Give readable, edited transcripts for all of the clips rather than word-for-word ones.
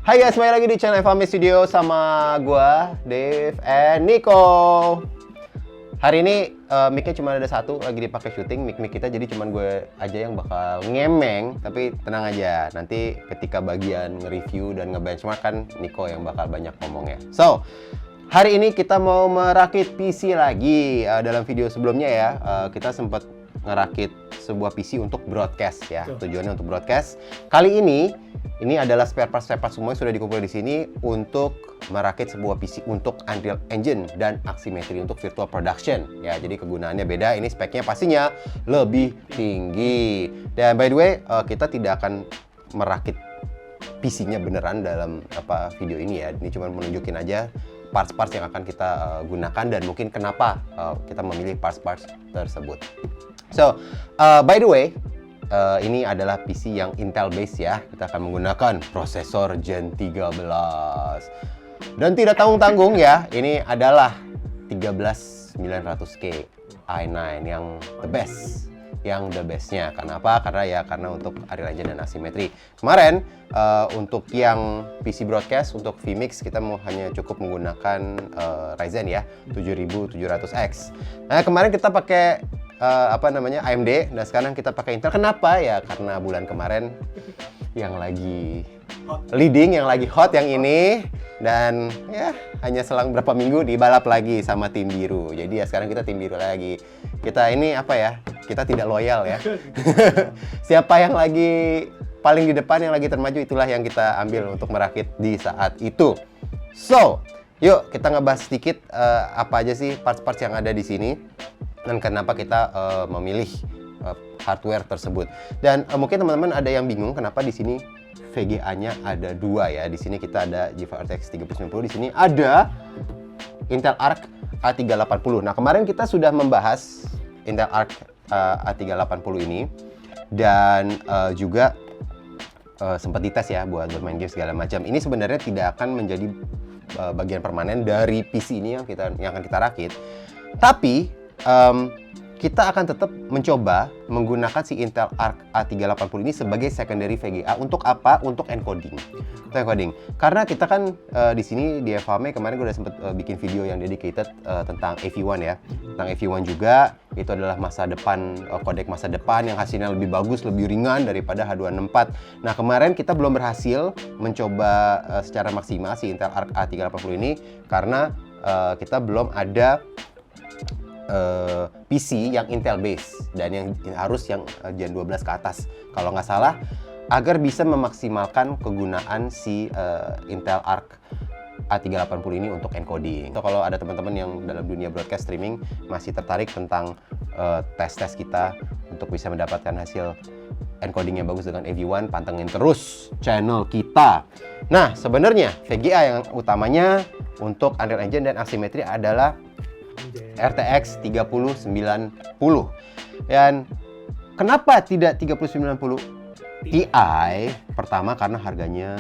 Hai guys, kembali lagi di channel FAMI Studio sama gua, Dave and Nico. Hari ini mic-nya cuma ada satu, lagi dipakai syuting mic kita, jadi cuma gue aja yang bakal ngemeng. Tapi tenang aja, nanti ketika bagian nge-review dan nge-benchmark kan Nico yang bakal banyak ngomongnya. So, hari ini kita mau merakit PC lagi. Dalam video sebelumnya ya, kita sempat ngerakit sebuah PC untuk broadcast ya. Tujuannya untuk broadcast. Kali ini adalah spare part semua yang sudah dikumpul di sini untuk merakit sebuah PC untuk Unreal Engine dan Aximetry untuk virtual production ya. Jadi kegunaannya beda. Ini speknya pastinya lebih tinggi. Dan by the way, kita tidak akan merakit PC-nya beneran dalam video ini ya. Ini cuma menunjukin aja parts-parts yang akan kita gunakan dan mungkin kenapa kita memilih parts-parts tersebut. So, by the way, ini adalah PC yang Intel base ya. Kita akan menggunakan prosesor Gen 13. Dan tidak tanggung-tanggung ya, ini adalah 13900K i9 yang the best. Yang the bestnya. Kenapa? Karena untuk Unreal Engine dan Aximetry. Kemarin untuk yang PC broadcast untuk vMix kita hanya cukup menggunakan Ryzen ya 7700X. Nah kemarin kita pakai AMD dan sekarang kita pakai Intel. Kenapa? Ya karena bulan kemarin yang lagi leading, yang lagi hot yang ini, dan ya hanya selang berapa minggu dibalap lagi sama tim biru. Jadi ya sekarang kita tim biru lagi. Kita ini kita tidak loyal ya. Siapa yang lagi paling di depan, yang lagi termaju, itulah yang kita ambil untuk merakit di saat itu. So, yuk kita ngebahas sedikit apa aja sih parts-parts yang ada di sini dan kenapa kita memilih hardware tersebut. Dan mungkin teman-teman ada yang bingung kenapa di sini VGA-nya ada dua ya. Di sini kita ada GeForce RTX 3090, di sini ada Intel Arc A380. Nah, kemarin kita sudah membahas Intel Arc A380 ini dan juga sempat dites ya buat bermain game segala macam. Ini sebenarnya tidak akan menjadi bagian permanen dari PC ini yang akan kita rakit. Tapi kita akan tetap mencoba menggunakan si Intel Arc A380 ini sebagai secondary VGA. Untuk apa? Untuk encoding. Untuk encoding. Karena kita kan di sini di FAME kemarin gue udah sempat bikin video yang dedicated tentang AV1 ya. Tentang AV1 juga, itu adalah masa depan, kodek masa depan yang hasilnya lebih bagus, lebih ringan daripada H264. Nah kemarin kita belum berhasil mencoba secara maksimal si Intel Arc A380 ini karena kita belum ada PC yang Intel base dan yang harus yang Gen 12 ke atas kalau nggak salah, agar bisa memaksimalkan kegunaan si Intel Arc A380 ini untuk encoding. So, kalau ada teman-teman yang dalam dunia broadcast streaming masih tertarik tentang tes-tes kita untuk bisa mendapatkan hasil encoding yang bagus dengan AV1, pantengin terus channel kita. Nah sebenarnya VGA yang utamanya untuk Unreal Engine dan Aximetry adalah RTX 3090. Dan kenapa tidak 3090 Ti? Pertama karena harganya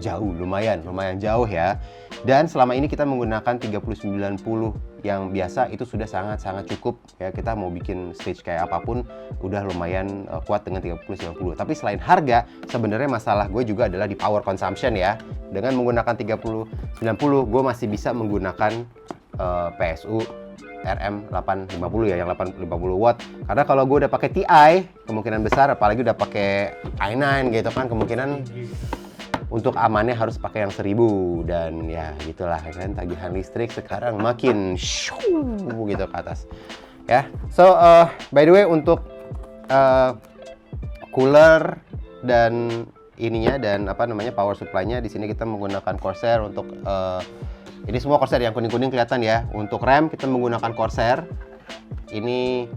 jauh, lumayan jauh ya. Dan selama ini kita menggunakan 3090 yang biasa itu sudah sangat cukup ya. Kita mau bikin stage kayak apapun udah lumayan kuat dengan 3090. Tapi selain harga, sebenarnya masalah gue juga adalah di power consumption ya. Dengan menggunakan 3090 gue masih bisa menggunakan PSU RM850 ya, yang 850 watt. Karena kalau gue udah pakai Ti, kemungkinan besar, apalagi udah pakai i9 gitu kan, kemungkinan untuk amannya harus pakai yang 1000. Dan ya gitulah kan, tagihan listrik sekarang makin gitu ke atas ya. So by the way, untuk cooler dan ininya dan power supply-nya di sini kita menggunakan Corsair untuk ini semua Corsair, yang kuning-kuning kelihatan ya. Untuk RAM kita menggunakan Corsair. Ini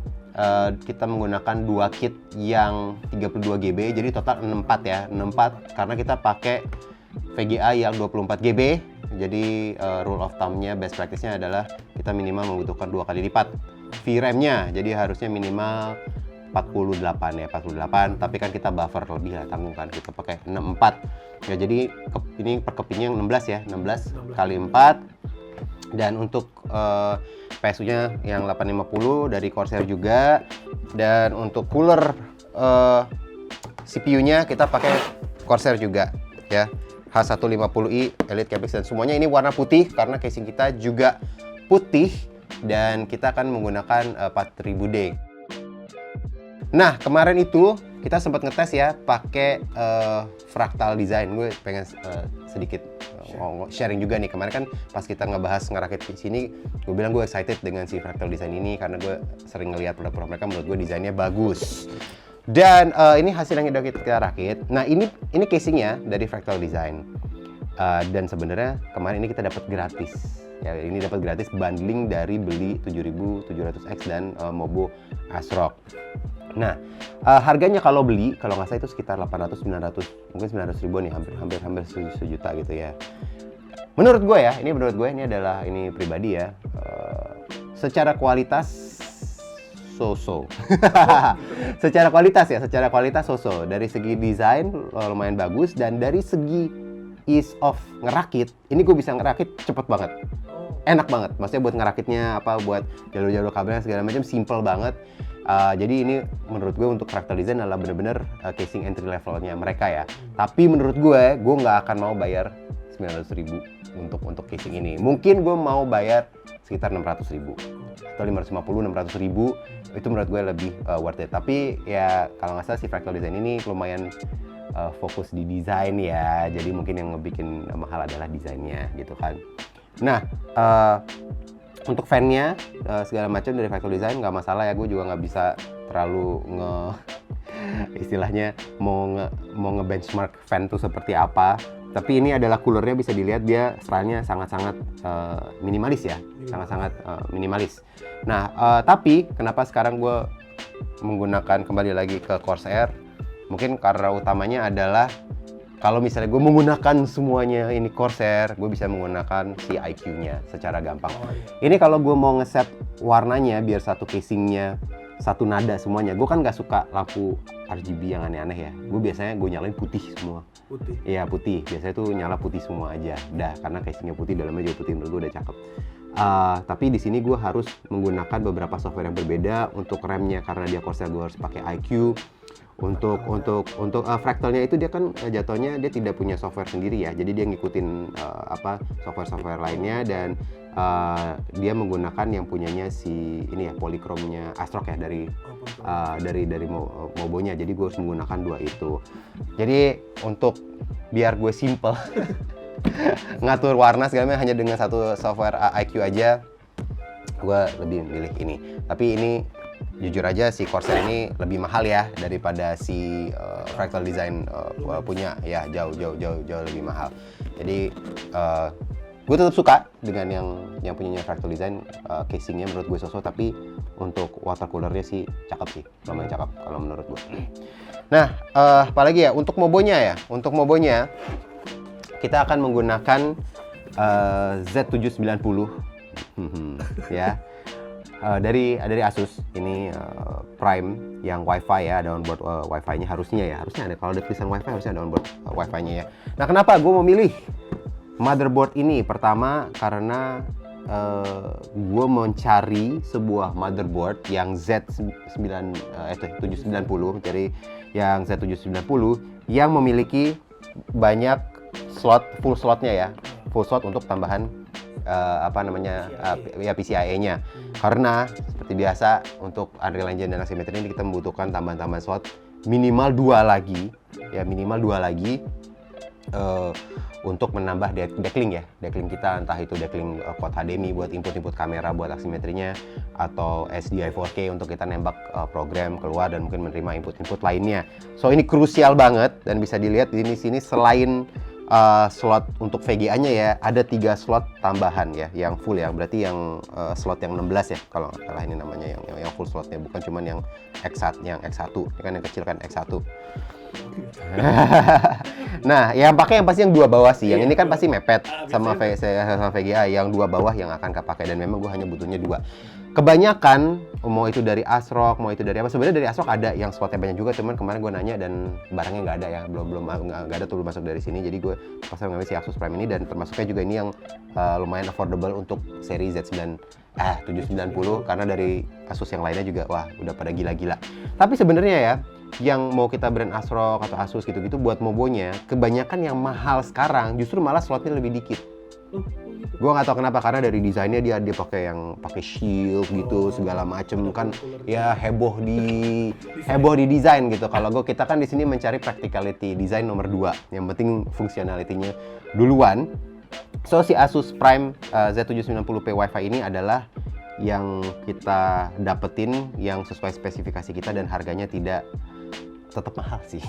kita menggunakan 2 kit yang 32 GB, jadi total 64 ya. 64 karena kita pakai VGA yang 24 GB. Jadi rule of thumb-nya, best practice-nya adalah kita minimal membutuhkan 2 kali lipat VRAM-nya. Jadi harusnya minimal 48 ya, 48. Tapi kan kita buffer lebih lah, tanggung kan, kita pakai 64 ya. Jadi ini per kepingnya yang 16 ya, 16 kali 4. Dan untuk PSU-nya yang 850 dari Corsair juga. Dan untuk cooler CPU-nya kita pakai Corsair juga ya. H150i Elite Capex dan semuanya ini warna putih karena casing kita juga putih dan kita akan menggunakan 4000D. Nah, kemarin itu kita sempat ngetes ya pakai fractal design. Gue pengen sedikit sharing juga nih. Kemarin kan pas kita ngebahas ngerakit di sini, gue bilang gue excited dengan si fractal design ini karena gue sering ngelihat produk-produk mereka, menurut gue desainnya bagus. Dan ini hasil yang udah kita rakit. Nah, ini casingnya dari fractal design. Dan sebenarnya kemarin ini kita dapat gratis. Ya, ini dapat gratis bundling dari beli 7700X dan Mobo ASRock. Nah, harganya kalau beli, kalau nggak salah itu sekitar 800-900, mungkin 900 ribuan ya, hampir sejuta gitu ya. Menurut gue ya, ini adalah ini pribadi ya, secara kualitas so-so. secara kualitas so-so. Dari segi desain lumayan bagus, dan dari segi ease of ngerakit, ini gue bisa ngerakit cepet banget. Enak banget, maksudnya buat ngerakitnya buat jalur-jalur kabelnya segala macam simple banget. Jadi ini menurut gue untuk fractal design adalah bener-bener casing entry levelnya mereka ya. Tapi menurut gue nggak akan mau bayar 900 ribu untuk casing ini. Mungkin gue mau bayar sekitar 600 ribu atau 550-600 ribu, itu menurut gue lebih worth it. Tapi ya kalau nggak salah si fractal design ini lumayan fokus di desain ya. Jadi mungkin yang ngebikin mahal adalah desainnya gitu kan. Nah, untuk fan-nya segala macam dari fractal design nggak masalah ya. Gue juga nggak bisa terlalu istilahnya mau nge-benchmark fan tuh seperti apa. Tapi ini adalah coolernya, bisa dilihat dia stylenya sangat-sangat minimalis ya, sangat-sangat minimalis. Nah, tapi kenapa sekarang gue menggunakan kembali lagi ke Corsair? Mungkin karena utamanya adalah kalau misalnya gue menggunakan semuanya ini Corsair, gue bisa menggunakan si IQ-nya secara gampang. Ini kalau gue mau ngeset warnanya biar satu casingnya satu nada semuanya. Gue kan nggak suka lampu RGB yang aneh-aneh ya. Gue biasanya gue nyalain putih semua. Putih? Iya putih. Biasanya tuh nyala putih semua aja. Dah, karena casingnya putih, dalamnya juga putih, menurut gue udah cakep. Tapi di sini gue harus menggunakan beberapa software yang berbeda. Untuk remnya karena dia Corsair, gue harus pakai IQ. Untuk fractalnya itu dia kan jatuhnya dia tidak punya software sendiri ya, jadi dia ngikutin software lainnya, dan dia menggunakan yang punyanya si ini ya, polychrome-nya ASRock ya, dari Mobonya. Jadi gue harus menggunakan dua itu. Jadi untuk biar gue simple ngatur warna segalanya hanya dengan satu software IQ aja, gue lebih milih ini. Tapi ini jujur aja si Corsair ini lebih mahal ya daripada si fractal design punya ya, jauh lebih mahal. Jadi gue tetap suka dengan yang punyanya fractal design, casingnya menurut gue sosok, tapi untuk water coolernya sih cakep sih, lumayan cakep kalau menurut gue. Nah, apalagi ya untuk Mobonya ya, kita akan menggunakan Z790 ya. Dari Asus ini Prime yang WiFi ya, ada onboard WiFi-nya harusnya ada. Kalau ada tulisan WiFi harusnya ada onboard WiFi-nya ya. Nah, kenapa gue memilih motherboard ini? Pertama karena gue mencari sebuah motherboard yang Z790, mencari yang Z790 yang memiliki banyak full slotnya untuk tambahan PCIe-nya. Karena seperti biasa untuk Unreal Engine dan Aximetry ini kita membutuhkan tambahan slot minimal dua lagi untuk menambah deckling kita, entah itu deckling Quad HDMI buat input kamera buat aksimetrinya, atau SDI 4K untuk kita nembak program keluar dan mungkin menerima input lainnya. So ini krusial banget, dan bisa dilihat di sini selain slot untuk VGA-nya ya, ada 3 slot tambahan ya, yang full ya, berarti yang slot yang 16 ya kalau nggak salah ini namanya, yang full slotnya, bukan cuman yang X1, ini kan yang kecil kan X1. Nah, yang pakai yang pasti yang 2 bawah sih, yang ini kan pasti mepet sama VGA, yang 2 bawah yang akan kepakai, dan memang gue hanya butuhnya 2. Kebanyakan mau itu dari ASRock, mau itu dari apa, sebenarnya dari ASRock ada yang slotnya banyak juga, cuman kemarin gue nanya dan barangnya nggak ada ya, nggak ada tuh masuk dari sini, jadi gue pasal ngambil si Asus Prime ini, dan termasuknya juga ini yang lumayan affordable untuk seri Z790, karena dari Asus yang lainnya juga wah udah pada gila-gila. Tapi sebenarnya ya yang mau kita brand ASRock atau Asus gitu-gitu buat mobonya, kebanyakan yang mahal sekarang justru malah slotnya lebih dikit. Gue nggak tahu kenapa, karena dari desainnya dia pakai shield gitu segala macem kan, ya heboh di desain gitu. Kalau kita kan di sini mencari practicality, desain nomor 2, yang penting fungsionalitinya duluan. So si Asus Prime Z790p Wi-Fi ini adalah yang kita dapetin yang sesuai spesifikasi kita dan harganya tetap mahal sih.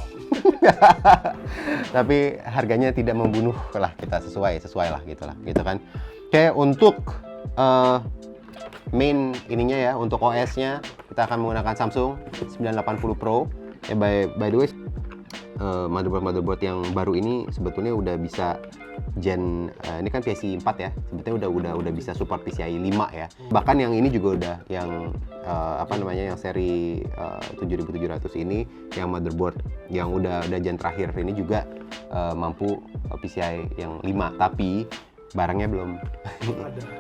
Tapi harganya tidak membunuh lah, kita sesuai lah gitu kan. Oke, untuk main ininya ya, untuk OS-nya kita akan menggunakan Samsung 980 Pro. Ya by the way, motherboard yang baru ini sebetulnya udah bisa ini kan PCIe 4 ya, sebetulnya udah bisa support PCIe 5 ya. Bahkan yang ini juga udah yang yang seri 7700 ini, yang motherboard yang udah gen terakhir ini juga mampu PCIe yang 5, tapi barangnya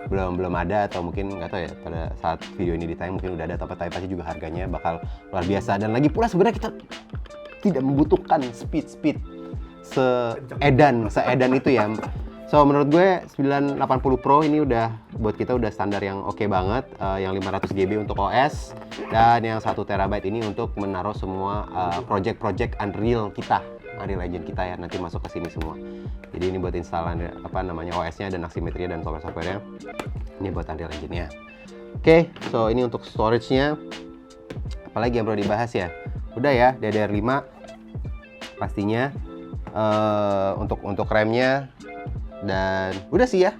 belum ada, atau mungkin nggak tahu ya, pada saat video ini ditayang mungkin udah ada, tapi pasti juga harganya bakal luar biasa. Dan lagi pula sebenarnya kita tidak membutuhkan speed seedan itu ya. So menurut gue 980 Pro ini buat kita udah standar yang oke banget, yang 500 GB untuk OS dan yang 1 TB ini untuk menaruh semua project Unreal Engine kita ya, nanti masuk ke sini semua. Jadi ini buat instalan OS-nya dan asimetrinya dan software-nya. Ini buat Unreal Engine-nya. Oke, so ini untuk storage-nya. Apalagi yang perlu dibahas ya? Udah ya, DDR5 pastinya. Untuk RAM-nya, dan udah sih ya,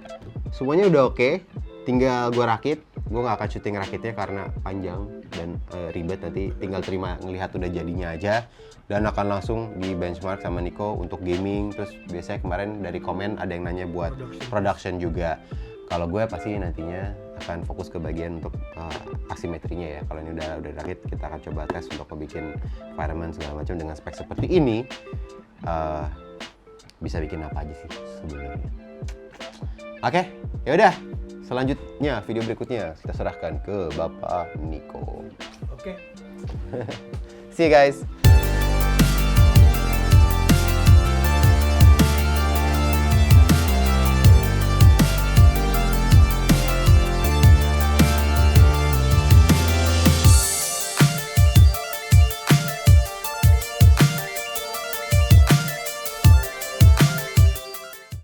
semuanya udah oke. Tinggal gue rakit. Gue nggak akan syuting rakitnya karena panjang dan ribet, nanti tinggal terima ngelihat udah jadinya aja, dan akan langsung di benchmark sama Niko untuk gaming. Terus biasanya kemarin dari komen ada yang nanya buat production juga. Kalau gue pasti nantinya akan fokus ke bagian untuk asimetrinya ya. Kalau ini udah rakit, kita akan coba tes untuk bikin environment segala macam dengan spek seperti ini. Bisa bikin apa aja sih sebenarnya. Oke, ya udah. Selanjutnya video berikutnya kita serahkan ke Bapak Niko. Oke. See you guys.